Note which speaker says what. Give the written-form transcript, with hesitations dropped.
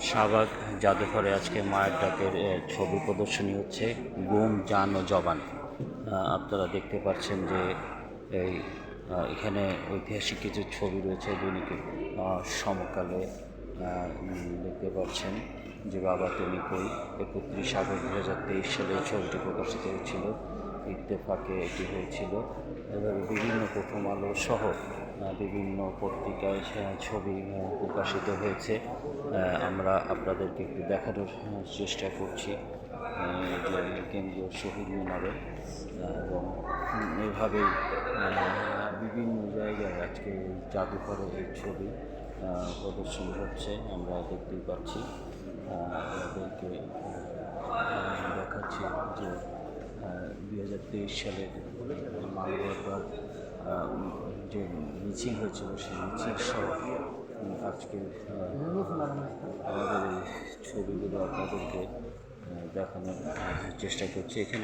Speaker 1: শাহবাগ জাদুঘরে আজকে মায়ের ডাকের ছবি প্রদর্শনী হচ্ছে, গুম জান ও জবান। আপনারা দেখতে পাচ্ছেন যে এই এখানে ঐতিহাসিক কিছু ছবি রয়েছে দৈনিক সমকালে। দেখতে পাচ্ছেন যে বাবা তুমি কই, 31 আগস্ট 2023 সালে ছবিটি প্রকাশিত হয়েছিল, ইত্তেফাকে এটি হয়েছিল। এভাবে বিভিন্ন প্রথম আলো সহ বিভিন্ন পত্রিকায় ছবি প্রকাশিত হয়েছে। আমরা আপনাদেরকে একটু দেখানোর চেষ্টা করছি যে কেন্দ্রীয় শহীদ মিনারে, এবং এভাবেই বিভিন্ন জায়গায় আজকে জাদুঘরের এই ছবি প্রদর্শন হচ্ছে, আমরা দেখতেই পাচ্ছি। আমাদেরকে দেখাচ্ছি যে 2023 সালের মানবতার যে মিছিল হয়েছিল সেই মিছিল সহ আজকে আমাদের এই ছবিগুলো আপনাদেরকে দেখানোর চেষ্টা করছি। এখানে